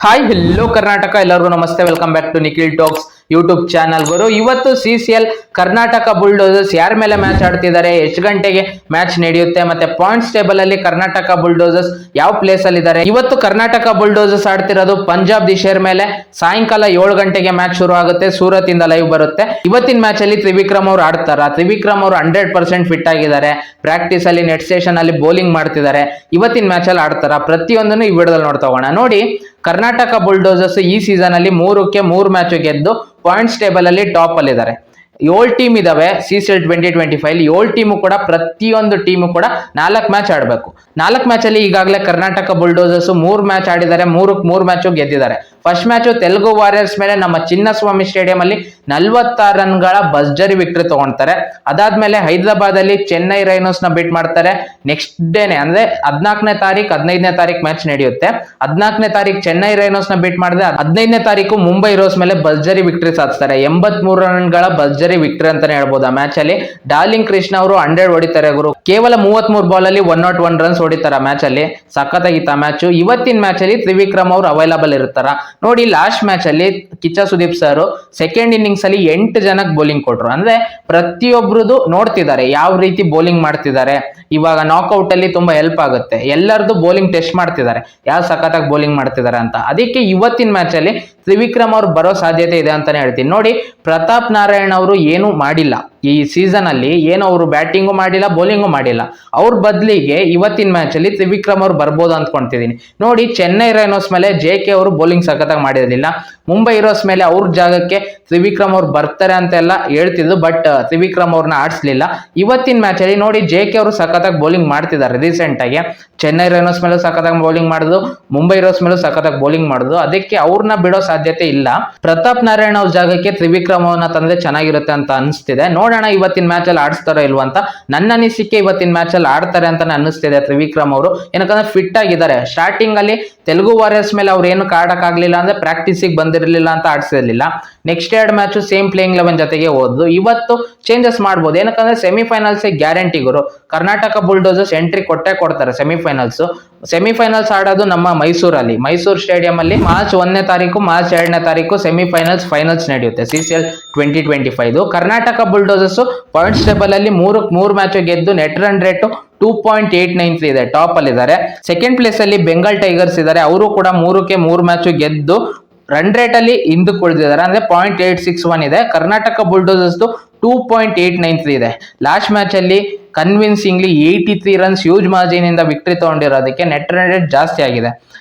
Hi hello Karnataka, ಎಲ್ಲರಿಗೂ ನಮಸ್ತೆ. Welcome back to Nikhil talks YouTube channel. ಗುರು, ಇವತ್ತು CCL ಕರ್ನಾಟಕ ಬುಲ್ಡೋಸರ್ಸ್ ಯಾರ ಮೇಲೆ ಮ್ಯಾಚ್ ಆಡ್ತಿದ್ದಾರೆ, ಎಷ್ಟು ಗಂಟೆಗೆ ಮ್ಯಾಚ್ ನಡೆಯುತ್ತೆ, ಮತ್ತೆ ಪಾಯಿಂಟ್ಸ್ ಟೇಬಲ್ ಅಲ್ಲಿ ಕರ್ನಾಟಕ ಬುಲ್ಡೋಸರ್ಸ್ ಯಾವ ಪ್ಲೇಸ್ ಅಲ್ಲಿ ಇದ್ದಾರೆ. ಇವತ್ತು ಕರ್ನಾಟಕ ಬುಲ್ಡೋಸರ್ಸ್ ಆಡ್ತಿರೋದು ಪಂಜಾಬ್ ದಿಶೇರ್ ಮೇಲೆ. ಸಾಯಂಕಾಲ 7 ಗಂಟೆಗೆ ಮ್ಯಾಚ್ ಶುರು ಆಗುತ್ತೆ. ಸೂರತ್ ಇಂದ ಲೈವ್ ಬರುತ್ತೆ. ಇವತ್ತಿನ ಮ್ಯಾಚ್ ಅಲ್ಲಿ ತ್ರಿವಿಕ್ರಮ್ ಅವರು ಆಡ್ತಾರ. ತ್ರಿವಿಕ್ರಮ್ ಅವರು 100% ಫಿಟ್ ಆಗಿದ್ದಾರೆ. ಪ್ರಾಕ್ಟೀಸ್ ಅಲ್ಲಿ, ನೆಟ್ ಸ್ಟೇಷನ್ ಅಲ್ಲಿ ಬೌಲಿಂಗ್ ಮಾಡ್ತಿದ್ದಾರೆ. ಇವತ್ತಿನ ಮ್ಯಾಚ್ ಅಲ್ಲಿ ಆಡ್ತಾರ. ಪ್ರತಿಯೊಂದನ್ನು ಈ ವಿಡಿಯೋದಲ್ಲಿ ನೋಡ್ತಾ ಹೋಗೋಣ. ನೋಡಿ, ಕರ್ನಾಟಕ ಬುಲ್ಡೋಸರ್ಸ್ ಈ ಸೀಸನ್ ಅಲ್ಲಿ 3 ಮ್ಯಾಚ್ ಗೆದ್ದು ಪಾಯಿಂಟ್ಸ್ ಟೇಬಲ್ ಅಲ್ಲಿ ಟಾಪ್ ಅಲ್ಲಿ ಇದ್ದಾರೆ. 7 ಟೀಮ್ ಇದಾವೆ CCL 2025. 7 ಟೀಮು ಕೂಡ, ಪ್ರತಿಯೊಂದು ಟೀಮು ಕೂಡ 4 ಮ್ಯಾಚ್ ಆಡಬೇಕು. 4 ಮ್ಯಾಚ್ ಅಲ್ಲಿ ಈಗಾಗಲೇ ಕರ್ನಾಟಕ ಬುಲ್ಡೋಸರ್ಸ್ 3 ಮ್ಯಾಚ್ ಆಡಿದ್ದಾರೆ. 3 ಮ್ಯಾಚ್ ಗೆದ್ದಿದ್ದಾರೆ. ಫಸ್ಟ್ ಮ್ಯಾಚ್ ತೆಲುಗು ವಾರಿಯರ್ಸ್ ಮೇಲೆ ನಮ್ಮ ಚಿನ್ನಸ್ವಾಮಿ ಸ್ಟೇಡಿಯಂ ಅಲ್ಲಿ 46 ರನ್ಗಳ ಭರ್ಜರಿ ವಿಕ್ಟರಿ ತಗೊಂತಾರೆ. ಅದಾದ್ಮೇಲೆ ಹೈದರಾಬಾದ್ ಅಲ್ಲಿ ಚೆನ್ನೈ ರೈನೋಸ್ ನ ಬೀಟ್ ಮಾಡ್ತಾರೆ. ನೆಕ್ಸ್ಟ್ ಡೇನೆ ಅಂದ್ರೆ 14ನೇ ತಾರೀಕು 15ನೇ ತಾರೀಕು ಮ್ಯಾಚ್ ನಡೆಯುತ್ತೆ. 14ನೇ ತಾರೀಕು ಚೆನ್ನೈ ರೈನೋಸ್ ನ ಬೀಟ್ ಮಾಡಿದ್ರೆ 15ನೇ ತಾರೀಕು ಮುಂಬೈ ರೋಸ್ ಮೇಲೆ ಭರ್ಜರಿ ವಿಕ್ಟರಿ ಸಾಧಿಸ್ತಾರೆ. 83 ರನ್ಗಳ ಭರ್ಜರಿ ವಿಕ್ಟರಿ ಅಂತಾನೆ ಹೇಳ್ಬೋದು. ಆ ಮ್ಯಾಚ್ ಅಲ್ಲಿ ಡಾರ್ಲಿಂಗ್ ಕೃಷ್ಣ ಅವರು 100 ಹೊಡಿತಾರೆ ಗುರು. ಕೇವಲ 33 ಬಾಲ್ ಅಲ್ಲಿ 101 ರನ್ಸ್ ಹೊಡಿತಾರ ಮ್ಯಾಚ್ ಅಲ್ಲಿ. ಸಖತ್ತಾಗಿತ್ತು ಆ ಮ್ಯಾಚ್. ಇವತ್ತಿನ ಮ್ಯಾಚ್ ಅಲ್ಲಿ ತ್ರಿವಿಕ್ರಮ್ ಅವರು ಅವೈಲಬಲ್ ಇರ್ತಾರ. ನೋಡಿ, ಲಾಸ್ಟ್ ಮ್ಯಾಚ್ ಅಲ್ಲಿ Kichcha Sudeep sir second innings ಅಲ್ಲಿ 8 ಜನಕ್ಕೆ ಬೌಲಿಂಗ್ ಕೊಟ್ರು. ಅಂದ್ರೆ ಪ್ರತಿಯೊಬ್ರದ್ದು ನೋಡ್ತಿದ್ದಾರೆ ಯಾವ ರೀತಿ ಬೌಲಿಂಗ್ ಮಾಡ್ತಿದ್ದಾರೆ. ಇವಾಗ ನಾಕ್ಔಟ್ ಅಲ್ಲಿ ತುಂಬಾ ಹೆಲ್ಪ್ ಆಗುತ್ತೆ. ಎಲ್ಲರದು ಬೌಲಿಂಗ್ ಟೆಸ್ಟ್ ಮಾಡ್ತಿದ್ದಾರೆ, ಯಾವ ಸಖತ್ತಾಗಿ ಬೌಲಿಂಗ್ ಮಾಡ್ತಿದ್ದಾರೆ ಅಂತ. ಅದಕ್ಕೆ ಇವತ್ತಿನ ಮ್ಯಾಚ್ ಅಲ್ಲಿ ತ್ರಿವಿಕ್ರಮ್ ಅವ್ರು ಬರೋ ಸಾಧ್ಯತೆ ಇದೆ ಅಂತಾನೆ ಹೇಳ್ತೀನಿ. ನೋಡಿ, ಪ್ರತಾಪ್ ನಾರಾಯಣ್ ಅವರು ಏನು ಮಾಡಿಲ್ಲ ಈ ಸೀಸನ್ ಅಲ್ಲಿ. ಏನು ಅವರು ಬ್ಯಾಟಿಂಗು ಮಾಡಿಲ್ಲ, ಬೌಲಿಂಗು ಮಾಡಿಲ್ಲ. ಅವ್ರ ಬದಲಿಗೆ ಇವತ್ತಿನ ಮ್ಯಾಚ್ ಅಲ್ಲಿ ತ್ರಿವಿಕ್ರಮ್ ಅವ್ರು ಬರ್ಬೋದು ಅಂದ್ಕೊಂತಿದ್ದೀನಿ. ನೋಡಿ, ಚೆನ್ನೈ ರೈನೋಸ್ ಮೇಲೆ JK ಅವರು ಬೌಲಿಂಗ್ ಸಖತ್ತಾಗಿ ಮಾಡಿರಲಿಲ್ಲ. ಮುಂಬೈ ರೋಸ್ ಮೇಲೆ ಅವ್ರ ಜಾಗಕ್ಕೆ ತ್ರಿವಿಕ್ರಮ್ ಅವ್ರು ಬರ್ತಾರೆ ಅಂತೆಲ್ಲ ಹೇಳ್ತಿದ್ರು. ಬಟ್ ತ್ರಿವಿಕ್ರಮ್ ಅವ್ರನ್ನ ಆಡಿಸ್ಲಿಲ್ಲ. ಇವತ್ತಿನ ಮ್ಯಾಚ್ ಅಲ್ಲಿ ನೋಡಿ, JK ಅವರು ಸಖತ್ತಾಗಿ ಬೌಲಿಂಗ್ ಮಾಡ್ತಿದ್ದಾರೆ. ರೀಸೆಂಟ್ ಆಗಿ ಚೆನ್ನೈ ರೈನೋಸ್ ಮೇಲೂ ಸಖತ್ತಾಗಿ ಬೌಲಿಂಗ್ ಮಾಡುದು, ಮುಂಬೈ ರೋಸ್ ಮೇಲೂ ಸಖತ್ತಾಗಿ ಬೌಲಿಂಗ್ ಮಾಡುದು. ಅದಕ್ಕೆ ಅವ್ರನ್ನ ಬಿಡೋ ಸಾಧ್ಯತೆ ಇಲ್ಲ. ಪ್ರತಾಪ್ ನಾರಾಯಣ್ ಅವ್ರ ಜಾಗಕ್ಕೆ ತ್ರಿವಿಕ್ರಮ್ ಅವ್ರನ್ನ ತಂದ್ರೆ ಚೆನ್ನಾಗಿರುತ್ತೆ ಅಂತ ಅನಿಸ್ತಿದೆ. ನೋಡೋಣ ಇವತ್ತಿನ ಮ್ಯಾಚ್ ಅಲ್ಲಿ ಆಡಿಸ್ತಾರೋ ಇಲ್ವಾ ಅಂತ. ನನ್ನ ಅನಿಸಿಕೆ ಇವತ್ತಿನ ಮ್ಯಾಚ್ ಅಲ್ಲಿ ಆಡ್ತಾರೆ ಅಂತ ಅನಿಸ್ತಿದೆ ತ್ರಿವಿಕ್ರಮ್ ಅವರು. ಏನಕ್ಕಂದ್ರೆ ಫಿಟ್ ಆಗಿದ್ದಾರೆ. ಸ್ಟಾರ್ಟಿಂಗ್ ಅಲ್ಲಿ ತೆಲುಗು ವಾರಿಯರ್ಸ್ ಮೇಲೆ ಅವ್ರು ಏನು ಕಾಡಕ್ ಆಗ್ಲಿಲ್ಲ ಅಂದ್ರೆ ಪ್ರಾಕ್ಟೀಸಿಗೆ ಬಂದಿರಲಿಲ್ಲ ಅಂತ ಆಡಿಸಿರ್ಲಿಲ್ಲ. ನೆಕ್ಸ್ಟ್ 2 ಮ್ಯಾಚ್ ಸೇಮ್ ಪ್ಲೇಯಿಂಗ್ 11 ಜೊತೆಗೆ ಹೋದ್ರು. ಇವತ್ತು ಚೇಂಜಸ್ ಮಾಡ್ಬೋದು. ಏನಕ್ಕಂದ್ರೆ ಸೆಮಿಫೈನಲ್ಸ್ ಗ್ಯಾರಂಟಿ ಗುರು. ಕರ್ನಾಟಕ ಬುಲ್ಡೋಸರ್ಸ್ ಎಂಟ್ರಿ ಕೊಟ್ಟೆ ಕೊಡ್ತಾರೆ ಸೆಮಿಫೈನಲ್ಸ್ ಆಡೋದು ನಮ್ಮ ಮೈಸೂರು ಸ್ಟೇಡಿಯಂ ಅಲ್ಲಿ ಮಾರ್ಚ್ 1ನೇ ತಾರೀಕು, ಮಾರ್ಚ್ 2ನೇ ತಾರೀಕು ಫೈನಲ್ಸ್ ನಡೆಯುತ್ತೆ CCL 2025. Karnataka bulldozers points table ಅಲ್ಲಿ 3 ಮ್ಯಾಚ್ ಗೆದ್ದು ನೆಟ್ ರನ್ ರೇಟ್ 2.893 ಇದೆ, ಟಾಪ್ ಅಲ್ಲಿ ಇದ್ದಾರೆ. ಸೆಕೆಂಡ್ ಪ್ಲೇಸ್ ಅಲ್ಲಿ ಬೆಂಗಾಲ್ ಟೈಗರ್ಸ್ ಇದ್ದಾರೆ. ಅವರು ಕೂಡ 3 ಮ್ಯಾಚ್ ಗೆದ್ದು ರನ್ ರೇಟ್ ಅಲ್ಲಿ ಹಿಂದಕ್ಕೆ ಉಳಿದಿದ್ದಾರೆ. ಅಂದ್ರೆ 0.861 ಇದೆ. ಕರ್ನಾಟಕ ಬುಲ್ಡೋಸರ್ಸ್ 2.893 ಇದೆ. ಲಾಸ್ಟ್ ಮ್ಯಾಚ್ ಅಲ್ಲಿ ಕನ್ವಿನ್ಸಿಂಗ್ಲಿ 83 ರನ್ಸ್ ಹ್ಯೂಜ್ ಮಾರ್ಜಿನ್ ಇಂದ ವಿಕ್ಟರಿ ತಗೊಂಡಿರೋದಕ್ಕೆ ನೆಟ್ ರನ್ ರೇಟ್ ಜಾಸ್ತಿ ಆಗಿದೆ.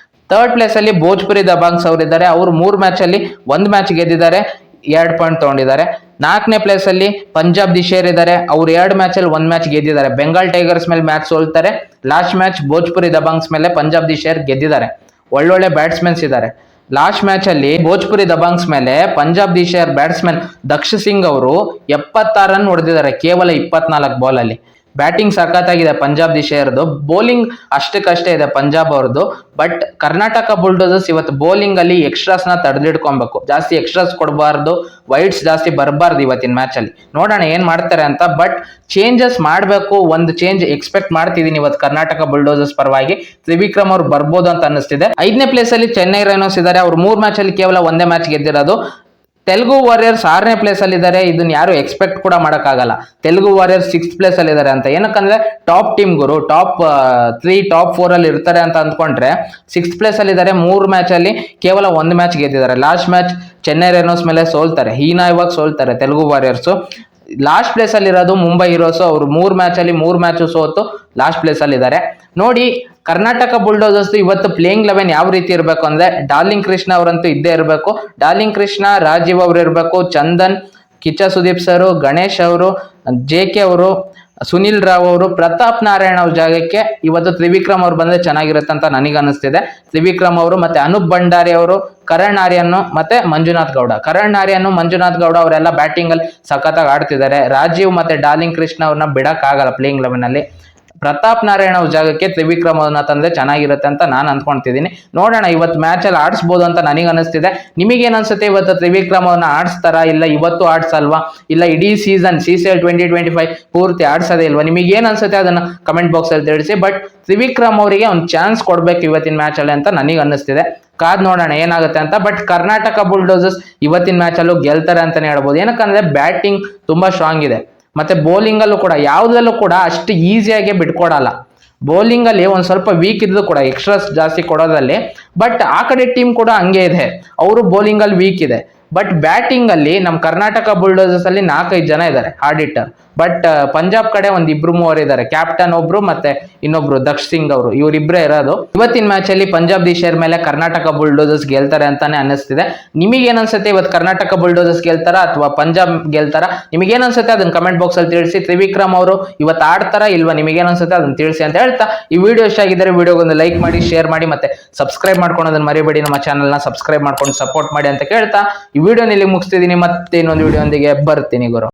ಥರ್ಡ್ ಪ್ಲೇಸ್ ಅಲ್ಲಿ ಭೋಜ್ಪುರಿ ದಬಾಂಗ್ಸ್ ಅವರಿದ್ದಾರೆ. ಅವರು 3 ಮ್ಯಾಚ್ ಅಲ್ಲಿ 1 ಮ್ಯಾಚ್ ಗೆದ್ದಿದ್ದಾರೆ, 2 ಪಾಯಿಂಟ್ ತಗೊಂಡಿದ್ದಾರೆ. 4ನೇ ಪ್ಲೇಸ್ ಅಲ್ಲಿ ಪಂಜಾಬ್ ದಿಶೇರ್ ಇದ್ದಾರೆ. ಅವ್ರು 2 ಮ್ಯಾಚ್ ಅಲ್ಲಿ 1 ಮ್ಯಾಚ್ ಗೆದ್ದಿದ್ದಾರೆ. ಬೆಂಗಾಲ್ ಟೈಗರ್ಸ್ ಮೇಲೆ ಮ್ಯಾಚ್ ಸೋಲ್ತಾರೆ. ಲಾಸ್ಟ್ ಮ್ಯಾಚ್ ಭೋಜ್ಪುರಿ ದಬಾಂಗ್ಸ್ ಮೇಲೆ ಪಂಜಾಬ್ ದಿಶೇರ್ ಗೆದ್ದಿದ್ದಾರೆ. ಒಳ್ಳೊಳ್ಳೆ ಬ್ಯಾಟ್ಸ್ಮನ್ಸ್ ಇದ್ದಾರೆ. ಲಾಸ್ಟ್ ಮ್ಯಾಚ್ ಅಲ್ಲಿ ಭೋಜ್ಪುರಿ ದಬಾಂಗ್ಸ್ ಮೇಲೆ ಪಂಜಾಬ್ ದಿಶೇರ್ ಬ್ಯಾಟ್ಸ್ಮನ್ ದಕ್ಷ ಸಿಂಗ್ ಅವರು 76 ರನ್ ಹೊಡೆದಿದ್ದಾರೆ ಕೇವಲ 24 ಬಾಲ್ ಅಲ್ಲಿ. ಬ್ಯಾಟಿಂಗ್ ಸಖತ್ತಾಗಿದೆ ಪಂಜಾಬ್ ದಿಶೇರ್ದು. ಬೌಲಿಂಗ್ ಅಷ್ಟಕ್ಕಷ್ಟೇ ಇದೆ ಪಂಜಾಬ್ ಅವ್ರದ್ದು. ಬಟ್ ಕರ್ನಾಟಕ ಬುಲ್ಡೋಸರ್ಸ್ ಇವತ್ತು ಬೌಲಿಂಗ್ ಅಲ್ಲಿ ಎಕ್ಸ್ಟ್ರಾಸ್ ನ ತಡೆದಿಟ್ಕೊಬೇಕು. ಜಾಸ್ತಿ ಎಕ್ಸ್ಟ್ರಾಸ್ ಕೊಡಬಾರ್ದು, ವೈಡ್ಸ್ ಜಾಸ್ತಿ ಬರಬಾರ್ದು ಇವತ್ತಿನ ಮ್ಯಾಚ್ ಅಲ್ಲಿ. ನೋಡೋಣ ಏನ್ ಮಾಡ್ತಾರೆ ಅಂತ. ಬಟ್ ಚೇಂಜಸ್ ಮಾಡಬೇಕು. ಒಂದು ಚೇಂಜ್ ಎಕ್ಸ್ಪೆಕ್ಟ್ ಮಾಡ್ತಿದ್ದೀನಿ ಇವತ್ತು ಕರ್ನಾಟಕ ಬುಲ್ಡೋಸರ್ಸ್ ಪರವಾಗಿ. ತ್ರಿವಿಕ್ರಮ್ ಅವ್ರು ಬರ್ಬೋದು ಅಂತ ಅನಿಸ್ತಿದೆ. 5ನೇ ಪ್ಲೇಸ್ ಅಲ್ಲಿ ಚೆನ್ನೈ ರೈನೋಸ್ ಇದ್ದಾರೆ. ಅವ್ರು 3 ಮ್ಯಾಚ್ ಅಲ್ಲಿ ಕೇವಲ 1 ಮ್ಯಾಚ್ ಗೆದ್ದಿರೋದು. ತೆಲುಗು ವಾರಿಯರ್ಸ್ 6ನೇ ಪ್ಲೇಸ್ ಅಲ್ಲಿ ಇದ್ದಾರೆ. ಇದನ್ನ ಯಾರು ಎಕ್ಸ್ಪೆಕ್ಟ್ ಕೂಡ ಮಾಡಕ್ಕಾಗಲ್ಲ. ತೆಲುಗು ವಾರಿಯರ್ಸ್ 6th ಪ್ಲೇಸ್ ಅಲ್ಲಿ ಇದ್ದಾರೆ ಅಂತ. ಏನಕ್ಕಂದ್ರೆ ಟಾಪ್ ಟೀಮ್ ಗುರು. ಟಾಪ್ 3 ಟಾಪ್ 4 ಅಲ್ಲಿ ಇರ್ತಾರೆ ಅಂತ ಅಂದ್ಕೊಂಡ್ರೆ 6th ಪ್ಲೇಸ್ ಅಲ್ಲಿ ಇದ್ದಾರೆ. 3 ಮ್ಯಾಚ್ ಅಲ್ಲಿ ಕೇವಲ 1 ಮ್ಯಾಚ್ ಗೆದ್ದಿದ್ದಾರೆ. ಲಾಸ್ಟ್ ಮ್ಯಾಚ್ ಚೆನ್ನೈ ರೈನೋಸ್ ಮೇಲೆ ಸೋಲ್ತಾರೆ, ಹೀನಾಯವಾಗಿ ಸೋಲ್ತಾರೆ ತೆಲುಗು ವಾರಿಯರ್ಸ್. ಲಾಸ್ಟ್ ಪ್ಲೇಸ್ ಅಲ್ಲಿ ಇರೋದು ಮುಂಬೈ ಹೀರೋಸ್. ಅವರು 3 ಮ್ಯಾಚ್ ಅಲ್ಲಿ 3 ಮ್ಯಾಚ್ ಸೋತು ಲಾಸ್ಟ್ ಪ್ಲೇಸ್ ಅಲ್ಲಿ ಇದ್ದಾರೆ. ನೋಡಿ, ಕರ್ನಾಟಕ ಬುಲ್ಡೋಸರ್ಸ್ ಇವತ್ತು ಪ್ಲೇಯಿಂಗ್ 11 ಯಾವ ರೀತಿ ಇರಬೇಕು ಅಂದ್ರೆ, ಡಾರ್ಲಿಂಗ್ ಕೃಷ್ಣ ಅವರಂತೂ ಇದ್ದೇ ಇರಬೇಕು. ಡಾರ್ಲಿಂಗ್ ಕೃಷ್ಣ, ರಾಜೀವ್ ಅವರು ಇರಬೇಕು, ಚಂದನ್, ಕಿಚ್ಚ ಸುದೀಪ್ ಸರ್, ಗಣೇಶ್ ಅವರು, JK ಅವರು, ಸುನಿಲ್ ರಾವ್ ಅವರು, ಪ್ರತಾಪ್ ನಾರಾಯಣ್ ಅವ್ರ ಜಾಗಕ್ಕೆ ಇವತ್ತು ತ್ರಿವಿಕ್ರಮ್ ಅವ್ರು ಬಂದ್ರೆ ಚೆನ್ನಾಗಿರುತ್ತೆ ಅಂತ ನನಗೆ ಅನಿಸ್ತಿದೆ. ತ್ರಿವಿಕ್ರಮ್ ಅವರು ಮತ್ತೆ ಅನೂಪ್ ಭಂಡಾರಿ ಅವರು, ಕರಣ್ ಆರ್ಯನ್ ಮತ್ತೆ ಮಂಜುನಾಥ್ ಗೌಡ ಅವರೆಲ್ಲ ಬ್ಯಾಟಿಂಗ್ ಅಲ್ಲಿ ಸಖತ್ತಾಗಿ ಆಡ್ತಿದ್ದಾರೆ. ರಾಜೀವ್ ಮತ್ತೆ ಡಾರ್ಲಿಂಗ್ ಕೃಷ್ಣ ಅವ್ರನ್ನ ಬಿಡಕ್ ಆಗಲ್ಲ ಪ್ಲೇಯಿಂಗ್ 11 ಅಲ್ಲಿ. ಪ್ರತಾಪ್ ನಾರಾಯಣ್ ಅವ್ರ ಜಾಗಕ್ಕೆ ತ್ರಿವಿಕ್ರಮ್ ಅವ್ರನ್ನ ತಂದ್ರೆ ಚೆನ್ನಾಗಿರುತ್ತೆ ಅಂತ ನಾನು ಅನ್ಕೊಂತಿದ್ದೀನಿ. ನೋಡೋಣ, ಇವತ್ತು ಮ್ಯಾಚ್ ಅಲ್ಲಿ ಆಡಿಸ್ಬೋದು ಅಂತ ನನಗೆ ಅನಿಸ್ತಿದೆ. ನಿಮಗೇನ್ ಅನ್ಸುತ್ತೆ? ಇವತ್ತು ತ್ರಿವಿಕ್ರಮ್ ಅವ್ರನ್ನ ಆಡಿಸ್ತಾರಾ, ಇಲ್ಲ ಇವತ್ತು ಆಡ್ಸಲ್ವಾ, ಇಲ್ಲ ಇಡೀ ಸೀಸನ್ CCL 2025 ಪೂರ್ತಿ ಆಡ್ಸೋದೇ ಇಲ್ವಾ? ನಿಮಗೆ ಏನ್ ಅನ್ಸುತ್ತೆ ಅದನ್ನ ಕಮೆಂಟ್ ಬಾಕ್ಸ್ ಅಲ್ಲಿ ತಿಳಿಸಿ. ಬಟ್ ತ್ರಿವಿಕ್ರಮ್ ಅವರಿಗೆ ಒಂದು ಚಾನ್ಸ್ ಕೊಡ್ಬೇಕು ಇವತ್ತಿನ ಮ್ಯಾಚ್ ಅಲ್ಲಿ ಅಂತ ನನಗೆ ಅನ್ನಿಸ್ತಿದೆ. ಕಾದ್ ನೋಡೋಣ ಏನಾಗುತ್ತೆ ಅಂತ. ಬಟ್ ಕರ್ನಾಟಕ ಬುಲ್ಡೋಸರ್ಸ್ ಇವತ್ತಿನ ಮ್ಯಾಚ್ ಅಲ್ಲೂ ಗೆಲ್ತಾರೆ ಅಂತಾನೆ ಹೇಳ್ಬೋದು. ಏನಕ್ಕಂದ್ರೆ ಬ್ಯಾಟಿಂಗ್ ತುಂಬಾ ಸ್ಟ್ರಾಂಗ್ ಇದೆ, ಮತ್ತೆ ಬೌಲಿಂಗ್ ಅಲ್ಲೂ ಕೂಡ ಯಾವುದಲ್ಲೂ ಕೂಡ ಅಷ್ಟು ಈಸಿಯಾಗಿ ಬಿಟ್ಕೊಡಲ್ಲ. ಬೌಲಿಂಗ್ ಅಲ್ಲಿ ಒಂದ್ ಸ್ವಲ್ಪ ವೀಕ್ ಇದ್ದು ಕೂಡ ಎಕ್ಸ್ಟ್ರಾಸ್ ಜಾಸ್ತಿ ಕೊಡೋದಲ್ಲಿ, ಬಟ್ ಆ ಕಡೆ ಟೀಮ್ ಕೂಡ ಹಂಗೆ ಇದೆ, ಅವರು ಬೌಲಿಂಗ್ ಅಲ್ಲಿ ವೀಕ್ ಇದೆ. ಬಟ್ ಬ್ಯಾಟಿಂಗ್ ಅಲ್ಲಿ ನಮ್ಮ ಕರ್ನಾಟಕ ಬುಲ್ಡೋಸರ್ಸ್ ಅಲ್ಲಿ 4-5 ಜನ ಇದ್ದಾರೆ ಆಡಿಟರ್. ಬಟ್ ಪಂಜಾಬ್ ಕಡೆ ಒಂದ್ 2-3 ಇದ್ದಾರೆ, ಕ್ಯಾಪ್ಟನ್ ಒಬ್ರು ಮತ್ತೆ ಇನ್ನೊಬ್ರು ದಕ್ಷ್ ಸಿಂಗ್ ಅವರು, ಇವರಿಬ್ಬರೇ ಇರೋದು. ಇವತ್ತಿನ ಮ್ಯಾಚ್ ಅಲ್ಲಿ ಪಂಜಾಬ್ ದಿಶೇರ್ ಮೇಲೆ ಕರ್ನಾಟಕ ಬುಲ್ಡೋಸರ್ಸ್ ಗೆಲ್ತಾರೆ ಅಂತಾನೆ ಅನಿಸ್ತಿದೆ. ನಿಮಗೆ ಏನನ್ಸುತ್ತೆ, ಇವತ್ತು ಕರ್ನಾಟಕ ಬುಲ್ಡೋಸರ್ಸ್ ಗೆಲ್ತಾರ ಅಥವಾ ಪಂಜಾಬ್ ಗೆಲ್ತಾರ? ನಿಮಗೆ ಏನನ್ಸುತ್ತೆ ಅದನ್ನ ಕಮೆಂಟ್ ಬಾಕ್ಸ್ ಅಲ್ಲಿ ತಿಳಿಸಿ. ತ್ರಿವಿಕ್ರಮ್ ಅವರು ಇವತ್ತು ಆಡ್ತಾರ ಇಲ್ವಾ, ನಿಮಗೆ ಏನನ್ಸುತ್ತೆ ಅದನ್ನ ತಿಳಿಸಿ ಅಂತ ಹೇಳ್ತಾ, ಈ ವಿಡಿಯೋ ಇಷ್ಟ ಆಗಿದ್ರೆ ವಿಡಿಯೋಗೊಂದು ಲೈಕ್ ಮಾಡಿ, ಶೇರ್ ಮಾಡಿ, ಮತ್ತೆ ಸಬ್ಸ್ಕ್ರೈಬ್ ಮಾಡ್ಕೊಳೋದನ್ನ ಮರಿಬೇಡಿ. ನಮ್ಮ ಚಾನಲ್ ನ ಸಬ್ಸ್ಕ್ರೈಬ್ ಮಾಡ್ಕೊಂಡು ಸಪೋರ್ಟ್ ಮಾಡಿ ಅಂತ ಕೇಳ್ತಾ ಈ ವಿಡಿಯೋನ ಇಲ್ಲಿ ಮುಗಿಸ್ತಿದ್ದೀನಿ. ಮತ್ತೆ ಇನ್ನೊಂದು ವಿಡಿಯೋ ಒಂದಿಗೆ ಬರ್ತೀನಿ ಗುರು.